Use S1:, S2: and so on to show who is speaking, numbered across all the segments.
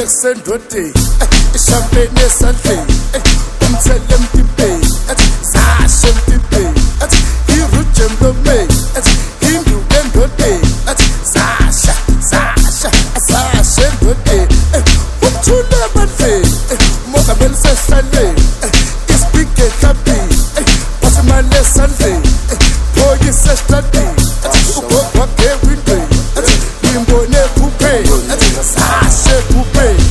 S1: sendodeni ishampeni esandleni umthele emtipeni zashe emtipeni irujemlomeni induke endodeni zashe endodeni ukuthula emandleni umongameli sehlaleni isipike ehlabini phasimane esandleni phoyisa esitradini ubogwakhe ewindweni ngimbone ephupheni zashe ephupheni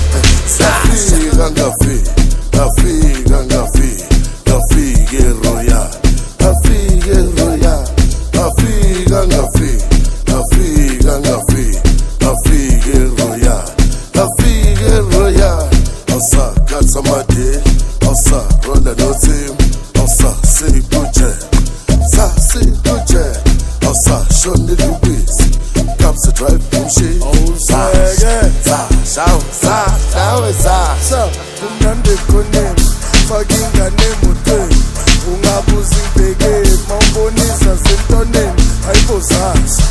S2: Ngafika eRoyal, awusakhatha amade, awusarola nothim, awusasibuje, awusashonile ubisi, Kapsa drive umshini,
S1: kumnandi ekhoneni faka ingane emotweni ungabuza ingibhekeni mawubonisa sentoneni ayibo zazi